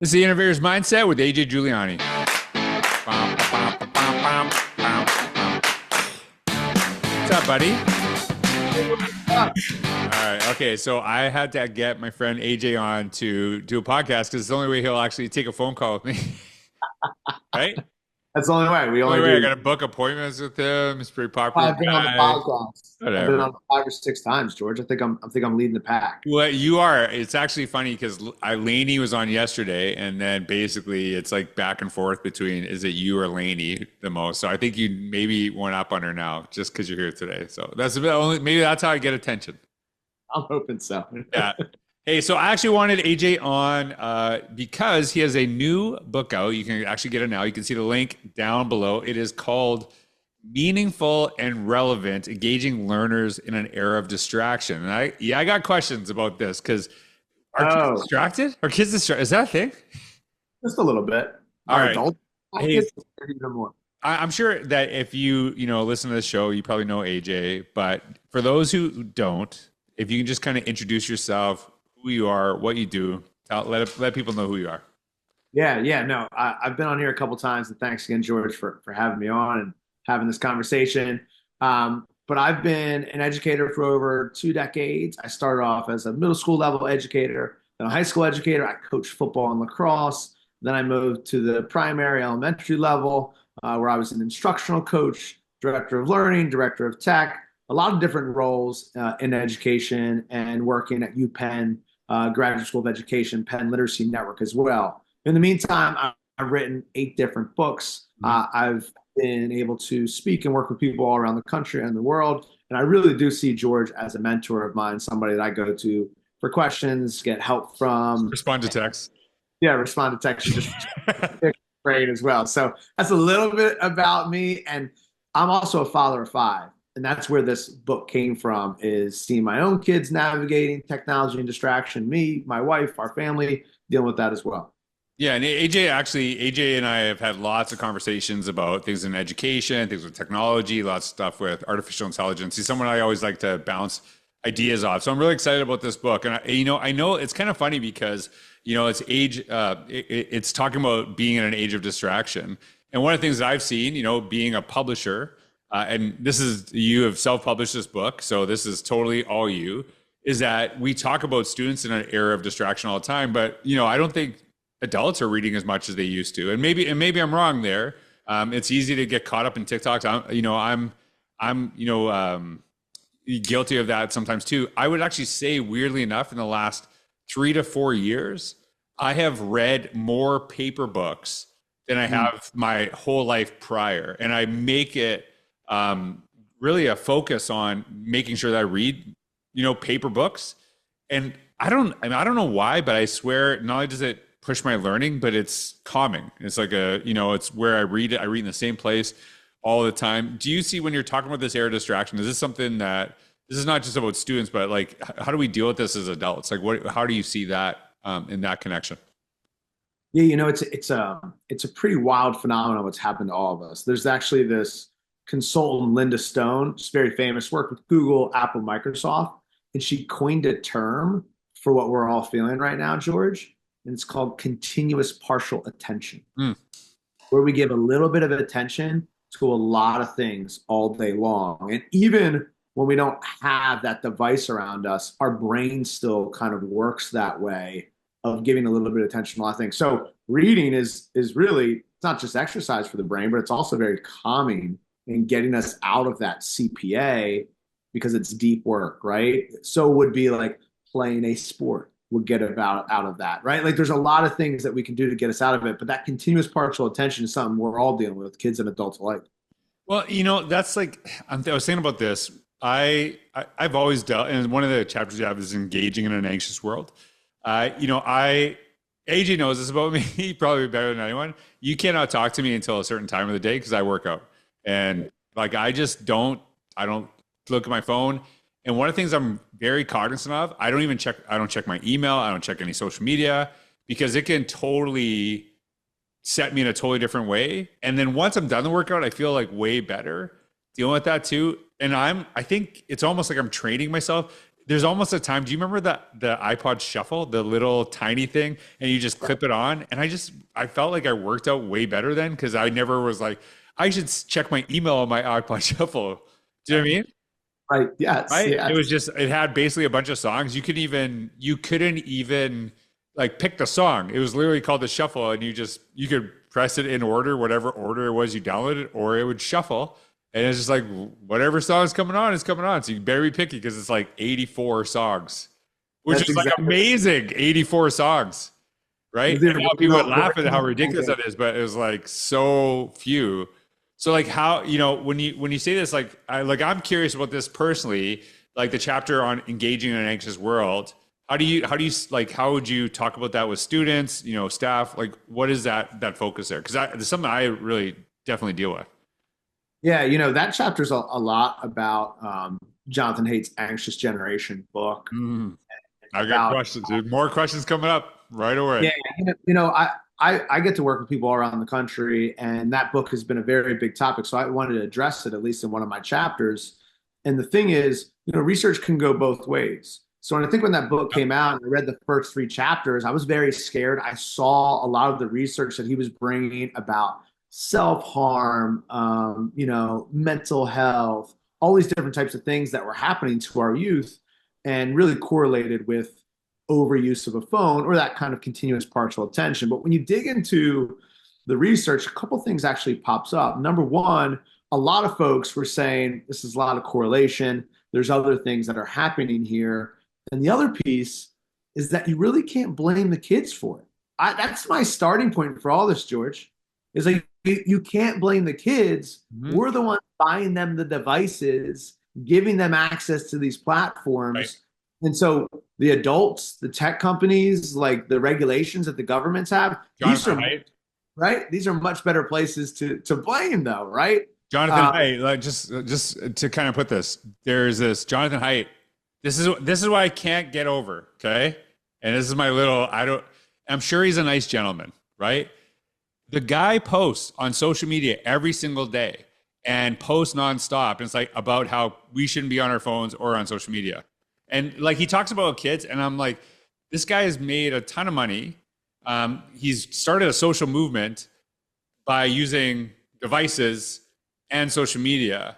This is the Innovator's Mindset with AJ Juliani. What's up, buddy? All right. Okay. So I had to get my friend AJ on to do a podcast because it's the only way he'll actually take a phone call with me. Right? That's the only way. We Only only way I do. got to book appointments with him. He's a pretty popular I've been on the guy. podcast. I've been Whatever. on 5 or 6 times, George. I think I'm leading the pack. Well, you are. It's actually funny because Laney was on yesterday, and then basically it's like back and forth between is it you or Laney the most. So I think you maybe went up on her now just because you're here today. So that's a bit only maybe that's how I get attention. I'm hoping so. Yeah. Hey, so I actually wanted AJ on because he has a new book out. You can actually get it now. You can see the link down below. It is called Meaningful and Relevant, Engaging Learners in an Era of Distraction. And I got questions about this because are kids Oh, distracted? Are kids distracted? Is that a thing? just a little bit. All Our right. adult Hey, kids even more. I'm sure that if you listen to the show, you probably know AJ. But for those who don't, if you can just kind of introduce yourself, who you are, what you do, let people know who you are. Yeah. No, I've been on here a couple times, and thanks again, George, for having me on and having this conversation. But I've been an educator for over 2 decades. I started off as a middle school level educator, then a high school educator. I coached football and lacrosse. Then I moved to the primary elementary level, where I was an instructional coach, director of learning, director of tech, a lot of different roles in education and working at UPenn, Graduate School of Education, Penn Literacy Network as well. In the meantime, I've written 8 different books. I've been able to speak and work with people all around the country and the world. And I really do see George as a mentor of mine, somebody that I go to for questions, get help from. Respond to text. Yeah, respond to text. Just great as well. So that's a little bit about me. And I'm also a father of 5. And that's where this book came from, is seeing my own kids navigating technology and distraction, me, my wife, our family dealing with that as well. Yeah, and AJ and I have had lots of conversations about things in education, things with technology, lots of stuff with artificial intelligence. He's someone I always like to bounce ideas off. So I'm really excited about this book. And I know it's kind of funny because it's it's talking about being in an age of distraction. And one of the things that I've seen, being a publisher, and you have self-published this book, so this is totally all you, is that we talk about students in an era of distraction all the time, but I don't think adults are reading as much as they used to, and maybe I'm wrong there. It's easy to get caught up in TikToks. I'm guilty of that sometimes too. I would actually say, weirdly enough, in the last 3 to 4 years, I have read more paper books than I have my whole life prior, and I make it really a focus on making sure that I read, paper books. And I don't know why, but I swear, not only does it push my learning, but it's calming. It's like it's where I read it. I read in the same place all the time. Do you see, when you're talking about this era of distraction, is this something that, this is not just about students, but like, how do we deal with this as adults? Like, how do you see that in that connection? Yeah, it's a pretty wild phenomenon what's happened to all of us. There's actually this consultant, Linda Stone, she's very famous, worked with Google, Apple, Microsoft, and she coined a term for what we're all feeling right now, George, and it's called continuous partial attention, Mm. where we give a little bit of attention to a lot of things all day long. And even when we don't have that device around us, our brain still kind of works that way, of giving a little bit of attention to a lot of things. So reading is really, it's not just exercise for the brain, but it's also very calming in getting us out of that CPA, because it's deep work, right? So would be like playing a sport would get about out of that, right? Like there's a lot of things that we can do to get us out of it, but that continuous partial attention is something we're all dealing with, kids and adults alike. Well, that's like, I was thinking about this. I've always dealt, and one of the chapters you have is engaging in an anxious world. AJ knows this about me probably better than anyone. You cannot talk to me until a certain time of the day because I work out, and like I don't look at my phone. And one of the things I'm very cognizant of, I don't check my email, I don't check any social media, because it can totally set me in a totally different way. And then once I'm done the workout, I feel like way better dealing with that too. And I think it's almost like I'm training myself. there's almost a time. Do you remember the iPod Shuffle, the little tiny thing, and you just clip it on? And I felt like I worked out way better then because I never was like, I should check my email on my iPod Shuffle. Do you know what I mean? Right. Yes. Right? It Yes. was just it had basically a bunch of songs. You couldn't even like pick the song. It was literally called the shuffle, and you could press it in order, whatever order it was you downloaded, or it would shuffle. And it's just like whatever song is coming on is coming on. So you better be picky because it's like 84 songs, which That's is like exactly. amazing. 84 songs, right? Is there And now people would no laugh at how order? ridiculous that is, but it was like so few. So like how, when you say this, I'm curious about this personally, like the chapter on engaging in an anxious world. How would you talk about that with students, staff? Like, what is that focus there? Because it's something I really definitely deal with. Yeah, that chapter's a lot about Jonathan Haidt's Anxious Generation book. Mm, I got About questions, dude. More questions coming up right away. yeah, I get to work with people all around the country, and that book has been a very big topic. So I wanted to address it at least in one of my chapters. And the thing is, research can go both ways. So when that book came out and I read the first three chapters, I was very scared. I saw a lot of the research that he was bringing about self-harm, mental health, all these different types of things that were happening to our youth and really correlated with overuse of a phone or that kind of continuous partial attention. But when you dig into the research, a couple things actually pops up. Number one, a lot of folks were saying this is a lot of correlation. There's other things that are happening here. And the other piece is that you really can't blame the kids for it. That's my starting point for all this, George. Is like you can't blame the kids. Mhm. We're the ones buying them the devices, giving them access to these platforms. Right. And so the adults, the tech companies, like the regulations that the governments have, Jonathan Haidt. right? These are much better places to blame, though, right? Jonathan Haidt, like just to kind of put this, there's this Jonathan Haidt. This is what I can't get over, okay? And this is my little I'm sure he's a nice gentleman, right? The guy posts on social media every single day and posts nonstop. And it's like about how we shouldn't be on our phones or on social media. And like he talks about kids, and I'm like, this guy has made a ton of money. He's started a social movement by using devices and social media,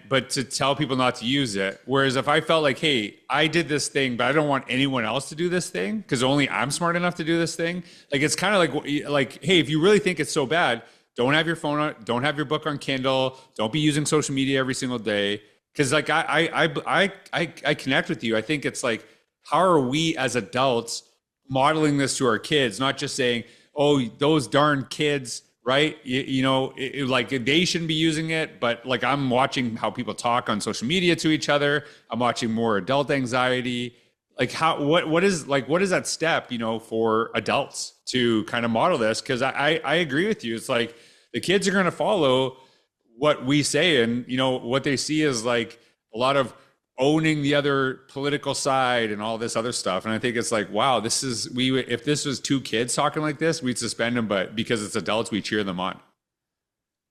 but to tell people not to use it. Whereas if I felt like, hey, I did this thing, but I don't want anyone else to do this thing because only I'm smart enough to do this thing. Like it's kind of like, hey, if you really think it's so bad, don't have your phone on, don't have your book on Kindle, don't be using social media every single day. Because like I connect with you. I think it's like, how are we as adults modeling this to our kids? Not just saying, oh, those darn kids, right? Like they shouldn't be using it, but like I'm watching how people talk on social media to each other. I'm watching more adult anxiety. Like what is that step, for adults to kind of model this? Because I agree with you. It's like the kids are going to follow what we say, and what they see is like a lot of owning the other political side and all this other stuff. And I think it's like, wow, if this was two kids talking like this, we'd suspend them, but because it's adults, we cheer them on.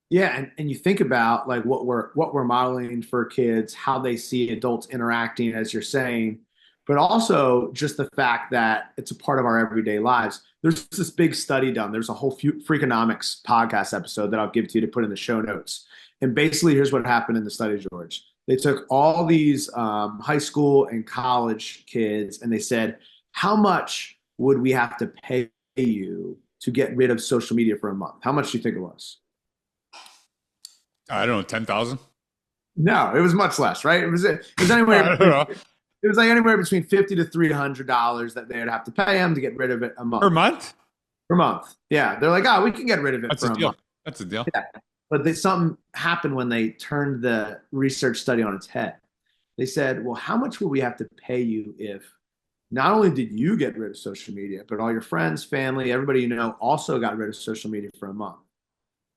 Yeah, and you think about like what we're modeling for kids, how they see adults interacting, as you're saying, but also just the fact that it's a part of our everyday lives. There's this big study done. There's a whole Freakonomics podcast episode that I'll give to you to put in the show notes. And basically, here's what happened in the study, George. They took all these high school and college kids, and they said, how much would we have to pay you to get rid of social media for a month? How much do you think it was? I don't know, 10,000. No, it was much less, right? It was I don't know. it was like anywhere between $50 to $300 that they would have to pay them to get rid of it a month. Per month? Per month. Yeah. They're like, oh, we can get rid of it That's for a a deal. month. That's a deal. Yeah. But something happened when they turned the research study on its head. They said, well, how much will we have to pay you if not only did you get rid of social media, but all your friends, family, everybody also got rid of social media for a month?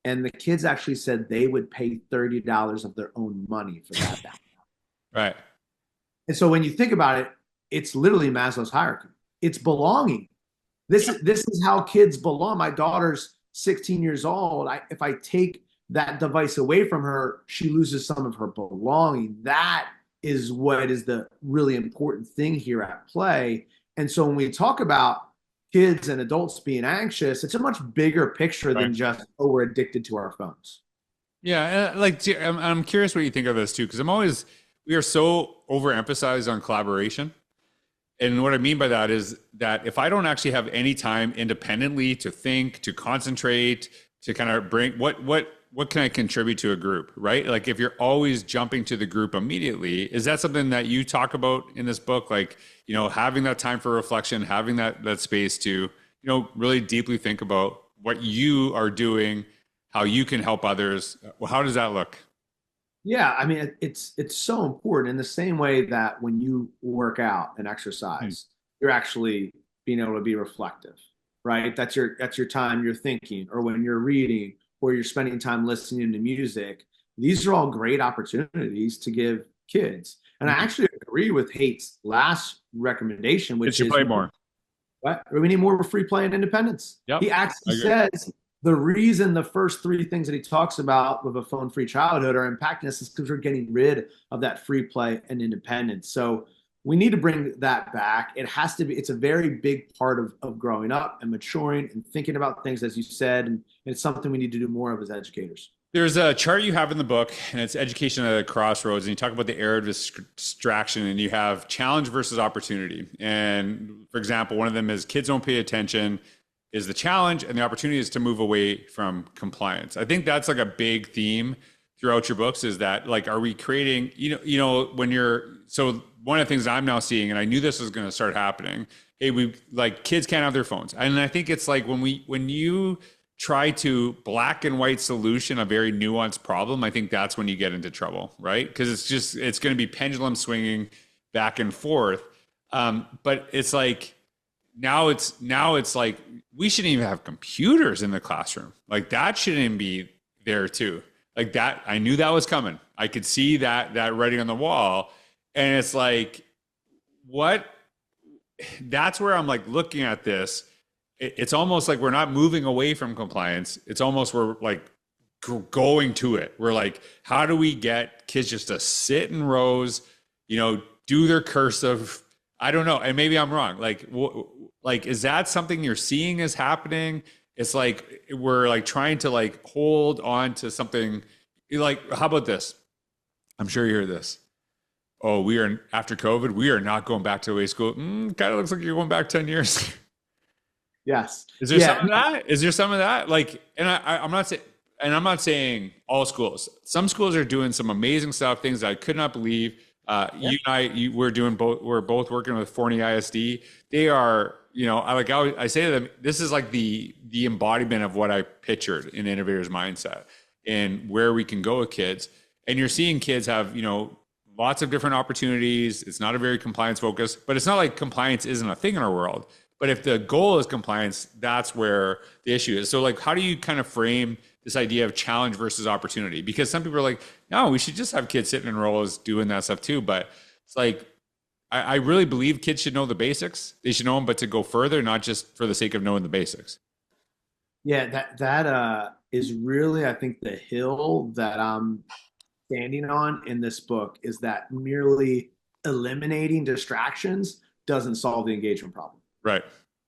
And the kids actually said they would pay $30 of their own money for that. Right. And so when you think about it, it's literally Maslow's hierarchy. It's belonging. This is how kids belong. My daughter's 16 years old. If I take that device away from her, she loses some of her belonging. That is what is the really important thing here at play. And so when we talk about kids and adults being anxious, it's a much bigger picture Right. than just, oh, we're addicted to our phones. Yeah, like I'm curious what you think of this too, because we are so overemphasized on collaboration. And what I mean by that is that if I don't actually have any time independently to think, to concentrate, to kind of bring what can I contribute to a group, right? Like if you're always jumping to the group immediately, is that something that you talk about in this book? Like, having that time for reflection, having that space to, really deeply think about what you are doing, how you can help others. Well, how does that look? Yeah, I mean, it's so important in the same way that when you work out and Hmm. exercise, you're actually being able to be reflective, right? That's your time you're thinking, or when you're reading, or you're spending time listening to music. These are all great opportunities to give kids. And I Hmm. actually agree with Hate's last recommendation, Kids which should is play more. what? We need more free play and independence. Yep, He actually I agree. says the reason the first three things that he talks about with a phone-free childhood are impacting us is because we're getting rid of that free play and independence. So we need to bring that back. It has to be, it's a very big part of growing up and maturing and thinking about things, as you said, and it's something we need to do more of as educators. There's a chart you have in the book, and it's education at a crossroads. And you talk about the era of distraction, and you have challenge versus opportunity. And for example, one of them is kids don't pay attention is the challenge, and the opportunity is to move away from compliance. I think that's like a big theme throughout your books. Is that like, are we creating? When you're so one of the things I'm now seeing, and I knew this was going to start happening. Hey, we like kids can't have their phones, and I think it's like when you try to black and white solution a very nuanced problem, I think that's when you get into trouble, right? Because it's going to be pendulum swinging back and forth. But it's like now it's like we shouldn't even have computers in the classroom. Like that shouldn't even be there too. Like that, I knew that was coming. I could see that writing on the wall, and it's like what. That's where I'm like looking at this, it's almost like we're not moving away from compliance. It's almost we're like going to it. We're like, how do we get kids just to sit in rows, do their cursive? I don't know, and maybe I'm wrong. Like, is that something you're seeing is happening? It's like we're like trying to like hold on to something. Like, how about this? I'm sure you hear this. Oh, we are after COVID. We are not going back to the way school. Kind of looks like you're going back 10 years. Yes. Is there some Yeah. of that? Is there some of that? Like, and I'm not saying, and I'm not saying all schools. Some schools are doing some amazing stuff, things that I could not believe. Yeah. You and we're doing both. We're both working with Forney ISD. They are, I say to them, this is like the embodiment of what I pictured in innovators mindset and where we can go with kids. And you're seeing kids have, lots of different opportunities. It's not a very compliance focused, but it's not like compliance isn't a thing in our world. But if the goal is compliance, that's where the issue is. So like, how do you kind of frame this idea of challenge versus opportunity? Because some people are like, no, we should just have kids sitting in rows doing that stuff too. But it's like, I really believe kids should know the basics. They should know them, but to go further, not just for the sake of knowing the basics. Yeah, that is really, I think, the hill that I'm standing on in this book is that merely eliminating distractions doesn't solve the engagement problem. Right.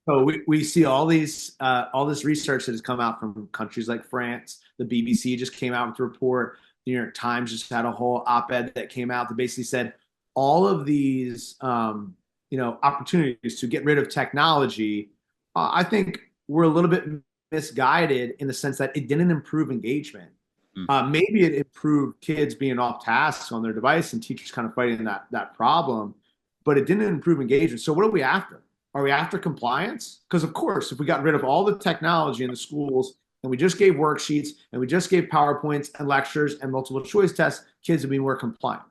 So we see all this research that has come out from countries like France. The BBC just came out with a report. The New York Times just had a whole op-ed that came out that basically said all of these opportunities to get rid of technology. I think we're a little bit misguided in the sense that it didn't improve engagement. Mm. Maybe it improved kids being off tasks on their device and teachers kind of fighting that problem, but it didn't improve engagement. So what are we after? Are we after compliance? Because of course, if we got rid of all the technology in the schools and we just gave worksheets and we just gave PowerPoints and lectures and multiple choice tests, kids would be more compliant.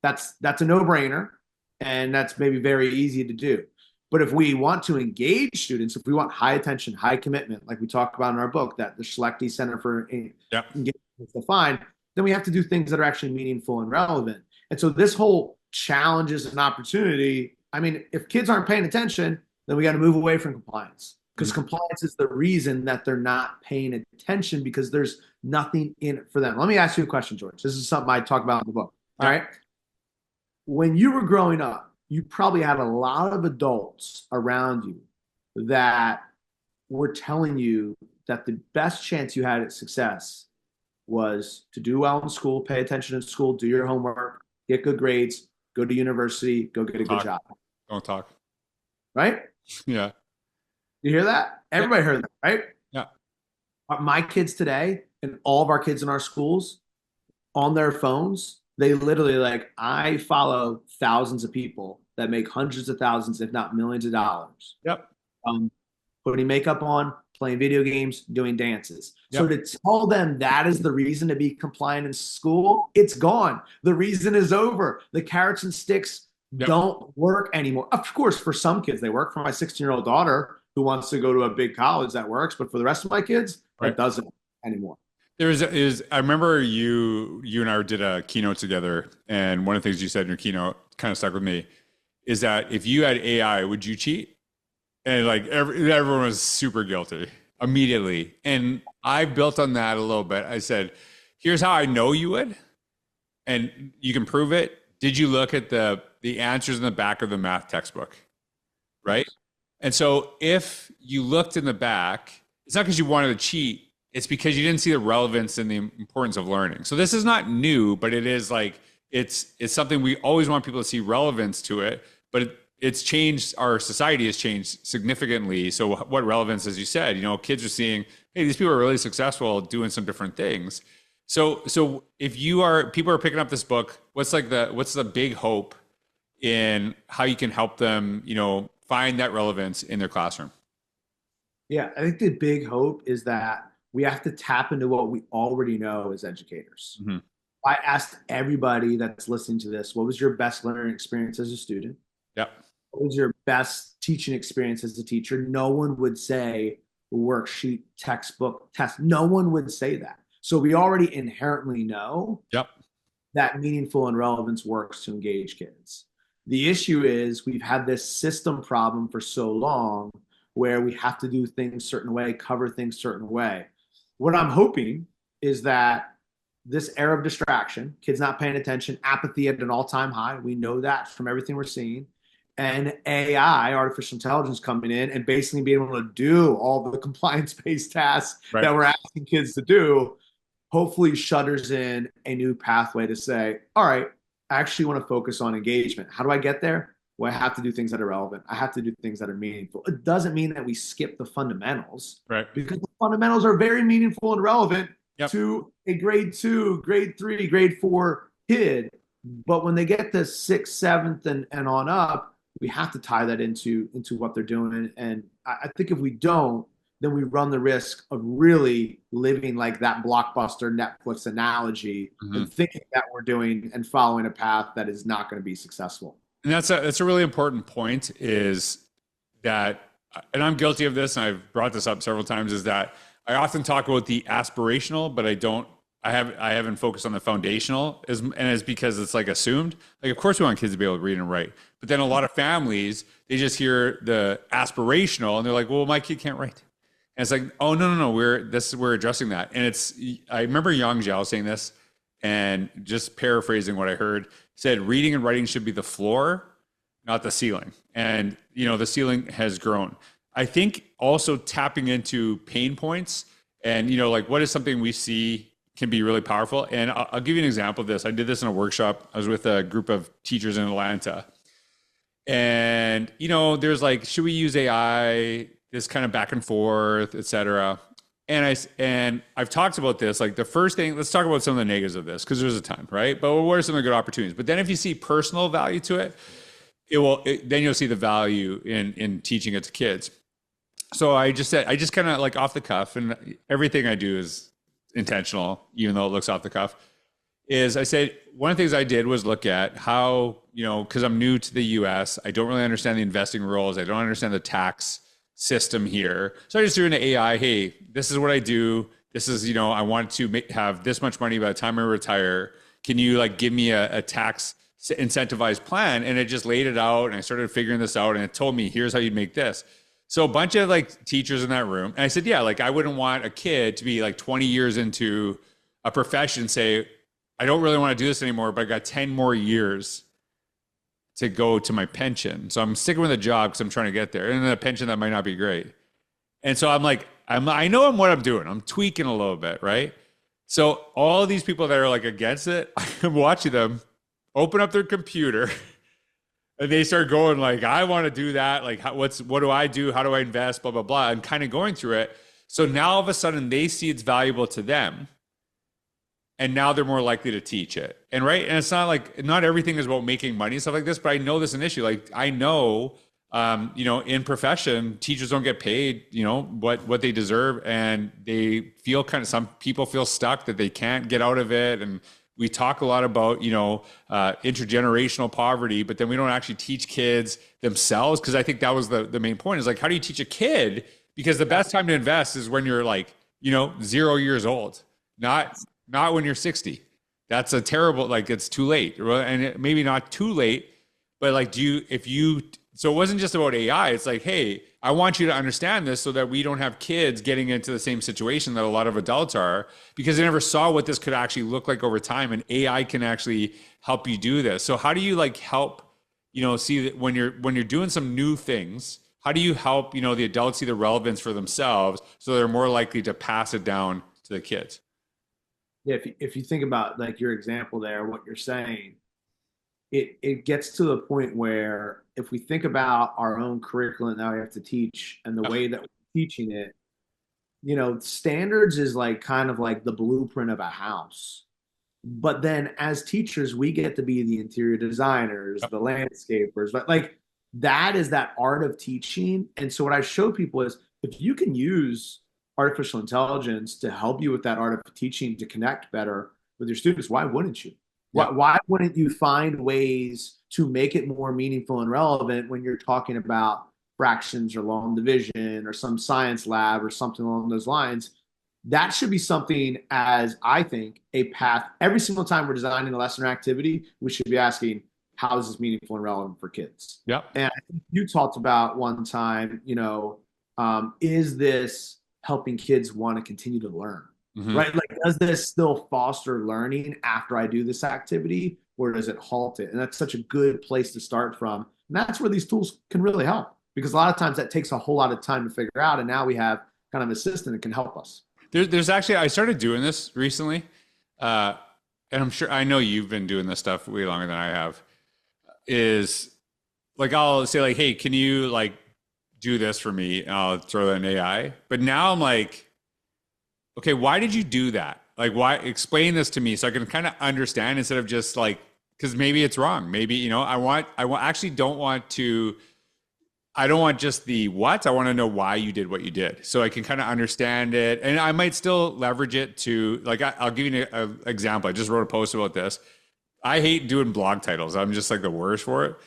That's a no-brainer, and that's maybe very easy to do. But if we want to engage students, if we want high attention, high commitment, like we talk about in our book, that the Schlechte Center for Yeah. Engagement is defined, then we have to do things that are actually meaningful and relevant. And so this whole challenges and opportunity, I mean, if kids aren't paying attention, then we got to move away from compliance because Mhm. compliance is the reason that they're not paying attention because there's nothing in it for them. Let me ask you a question, George. This is something I talk about in the book. All Yeah. right. when you were growing up, you probably had a lot of adults around you that were telling you that the best chance you had at success was to do well in school, pay attention in school, do your homework, get good grades, go to university, go get a good Talk. job. Don't talk. Right? Yeah. You hear that? Everybody heard that, right? Yeah. My kids today and all of our kids in our schools on their phones, they literally like, I follow thousands of people that make hundreds of thousands, if not millions of dollars. Yep. Putting makeup on, playing video games, doing dances. Yep. So to tell them that is the reason to be compliant in school, it's gone. The reason is over. The carrots and sticks don't work anymore. Of course, for some kids, they work. For my 16-year-old daughter who wants to go to a big college, that works. But for the rest of my kids, it doesn't anymore. I remember you and I did a keynote together, and one of the things you said in your keynote kind of stuck with me is that if you had AI, would you cheat? And like everyone was super guilty immediately. And I built on that a little bit. I said, here's how I know you would, and you can prove it. Did you look at the answers in the back of the math textbook? Right. And so if you looked in the back, it's not because you wanted to cheat. It's because you didn't see the relevance and the importance of learning. So this is not new, but it is like, it's something we always want people to see relevance to it, but it's changed. Our society has changed significantly. So what relevance, as you said, kids are seeing, hey, these people are really successful doing some different things. So if people are picking up this book, what's the big hope in how you can help them, find that relevance in their classroom? Yeah, I think the big hope is that we have to tap into what we already know as educators. Mm-hmm. I asked everybody that's listening to this, what was your best learning experience as a student? Yep. What was your best teaching experience as a teacher? No one would say worksheet, textbook, test. No one would say that. So we already inherently know that meaningful and relevance works to engage kids. The issue is we've had this system problem for so long where we have to do things a certain way, cover things a certain way. What I'm hoping is that this era of distraction, kids not paying attention, apathy at an all-time high, we know that from everything we're seeing, and AI, artificial intelligence, coming in and basically being able to do all the compliance-based tasks that we're asking kids to do, hopefully shutters in a new pathway to say, all right, I actually want to focus on engagement. How do I get there? Well, I have to do things that are relevant. I have to do things that are meaningful. It doesn't mean that we skip the fundamentals, because the fundamentals are very meaningful and relevant to a grade 2, grade 3, grade 4 kid. But when they get to 6th, 7th, and on up, we have to tie that into what they're doing. And I think if we don't, then we run the risk of really living like that Blockbuster Netflix analogy and thinking that we're doing and following a path that is not going to be successful. And that's a really important point, is that, and I'm guilty of this, and I've brought this up several times, is that I often talk about the aspirational, but I haven't focused on the foundational, and it's because it's like assumed. Like, of course we want kids to be able to read and write, but then a lot of families, they just hear the aspirational and they're like, well, my kid can't write. And it's like, oh, no, we're addressing that. And I remember Yang Zhao saying this, and just paraphrasing what I heard, said reading and writing should be the floor, not the ceiling. And, the ceiling has grown. I think also tapping into pain points and, like, what is something we see can be really powerful. And I'll give you an example of this. I did this in a workshop. I was with a group of teachers in Atlanta. And, there's like, should we use AI? This kind of back and forth, et cetera. And I've talked about this, like the first thing, let's talk about some of the negatives of this, because there's a ton, right? But what are some of the good opportunities? But then if you see personal value to it, then you'll see the value in teaching it to kids. So I just kind of like off the cuff, and everything I do is intentional, even though it looks off the cuff, is I said, one of the things I did was look at how, because I'm new to the US, I don't really understand the investing rules. I don't understand the tax system here. So I just threw into AI, hey, this is what I do. This is, I want to have this much money by the time I retire. Can you like give me a tax incentivized plan? And it just laid it out, and I started figuring this out, and it told me, here's how you'd make this. So a bunch of like teachers in that room. And I said, yeah, like I wouldn't want a kid to be like 20 years into a profession, say, I don't really want to do this anymore, but I got 10 more years to go to my pension. So I'm sticking with a job because I'm trying to get there, and then a pension that might not be great. And so I'm like, I know what I'm doing. I'm tweaking a little bit, right? So all of these people that are like against it, I'm watching them open up their computer and they start going like, I want to do that. Like, what do I do? How do I invest? Blah, blah, blah. And kind of going through it. So now all of a sudden they see it's valuable to them. And now they're more likely to teach it. And right. And it's not like, not everything is about making money and stuff like this, but I know this is an issue. Like I know, in profession, teachers don't get paid, what they deserve. And they feel some people feel stuck that they can't get out of it. And we talk a lot about, intergenerational poverty, but then we don't actually teach kids themselves. Cause I think that was the main point is like, how do you teach a kid? Because the best time to invest is when you're like, 0 years old, not when you're 60. That's a terrible, like it's too late. And maybe not too late, but like, so it wasn't just about AI. It's like, hey, I want you to understand this so that we don't have kids getting into the same situation that a lot of adults are, because they never saw what this could actually look like over time. And AI can actually help you do this. So how do you like help, see that when you're doing some new things, how do you help, the adults see the relevance for themselves so they're more likely to pass it down to the kids? Yeah, if you think about like your example there, what you're saying, it gets to the point where if we think about our own curriculum that we have to teach and the way that we're teaching it, standards is like kind of like the blueprint of a house. But then as teachers, we get to be the interior designers, the landscapers, but like that is that art of teaching. And so what I show people is if you can use artificial intelligence to help you with that art of teaching to connect better with your students, why wouldn't you? Why wouldn't you find ways to make it more meaningful and relevant when you're talking about fractions or long division or some science lab or something along those lines? That should be something, as I think, a path. Every single time we're designing a lesson or activity, we should be asking, how is this meaningful and relevant for kids? Yep. And you talked about one time, is this helping kids want to continue to learn? Mm-hmm. Right? Like, does this still foster learning after I do this activity, or does it halt it? And that's such a good place to start from. And that's where these tools can really help, because a lot of times that takes a whole lot of time to figure out. And now we have kind of an assistant that can help us. There's actually, I started doing this recently. And I'm sure, I know you've been doing this stuff way longer than I have, is like, I'll say like, hey, can you like do this for me? And I'll throw that in AI. But now I'm like, okay, why did you do that? Like, why? Explain this to me so I can kind of understand instead of just like, because maybe it's wrong. Maybe, actually don't want to, I don't want just the what, I want to know why you did what you did. So I can kind of understand it. And I might still leverage it to, like, I'll give you an example. I just wrote a post about this. I hate doing blog titles. I'm just like the worst for it.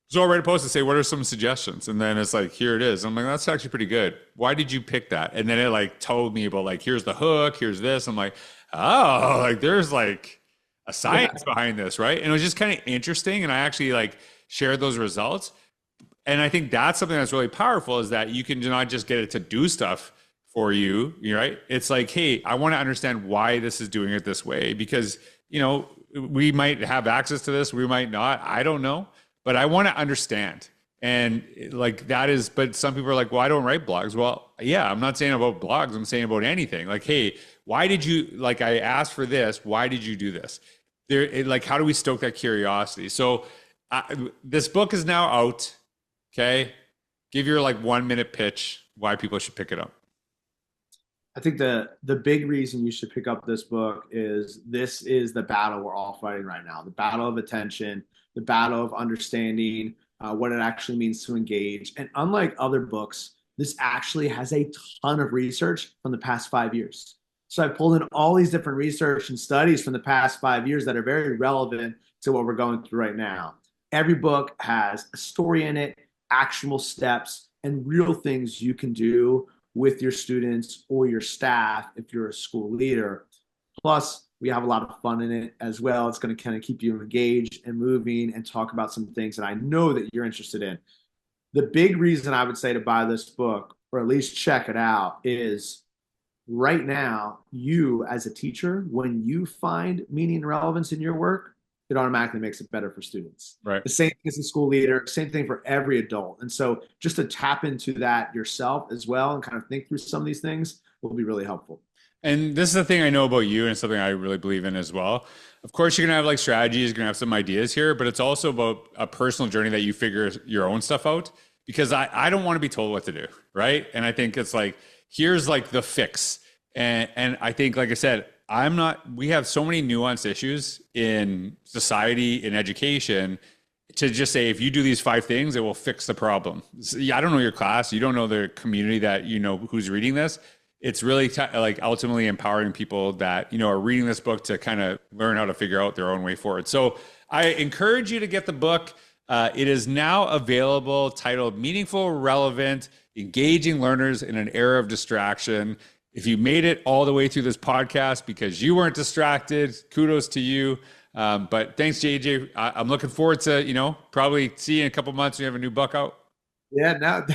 So I'll write a post and say, what are some suggestions? And then it's like, here it is. I'm like, that's actually pretty good. Why did you pick that? And then it like told me about like, here's the hook, here's this. I'm like, oh, like there's like a science behind this, right? And it was just kind of interesting. And I actually like shared those results. And I think that's something that's really powerful, is that you can not just get it to do stuff for you, right? It's like, hey, I want to understand why this is doing it this way, because, we might have access to this, we might not, I don't know. But I want to understand. And like that is, but some people are like, well, I don't write blogs. Well, yeah, I'm not saying about blogs. I'm saying about anything. Like, hey, why did you, like, I asked for this. Why did you do this? Like, how do we stoke that curiosity? So this book is now out. Okay. Give your like 1 minute pitch why people should pick it up. I think the big reason you should pick up this book is this is the battle we're all fighting right now. The battle of attention, the battle of understanding what it actually means to engage. And unlike other books, this actually has a ton of research from the past 5 years. So I pulled in all these different research and studies from the past 5 years that are very relevant to what we're going through right now. Every book has a story in it, actionable steps, and real things you can do with your students or your staff if you're a school leader. Plus, we have a lot of fun in it as well. It's going to kind of keep you engaged and moving and talk about some things that I know that you're interested in. The big reason I would say to buy this book, or at least check it out, is right now, you as a teacher, when you find meaning and relevance in your work, it automatically makes it better for students. Right. The same thing as a school leader, same thing for every adult. And so just to tap into that yourself as well and kind of think through some of these things will be really helpful. And this is the thing I know about you, and it's something I really believe in as well. Of course, you're gonna have like strategies, you're gonna have some ideas here, but it's also about a personal journey that you figure your own stuff out. Because I don't want to be told what to do, right? And I think it's like, here's like the fix. And I think, like I said, we have so many nuanced issues in society, in education, to just say, if you do these 5 things, it will fix the problem. So, I don't know your class. You don't know the community that, who's reading this. It's really like ultimately empowering people that, are reading this book to kind of learn how to figure out their own way forward. So I encourage you to get the book. It is now available, titled Meaningful, Relevant, Engaging Learners in an Era of Distraction. If you made it all the way through this podcast because you weren't distracted, kudos to you. But thanks, JJ. I'm looking forward to, probably see you in a couple months when you have a new book out. Yeah, no,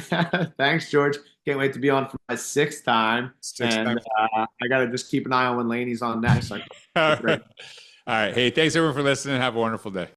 thanks, George. Can't wait to be on for my 6th time. I got to just keep an eye on when Laney's on next. All right. Hey, thanks everyone for listening. Have a wonderful day.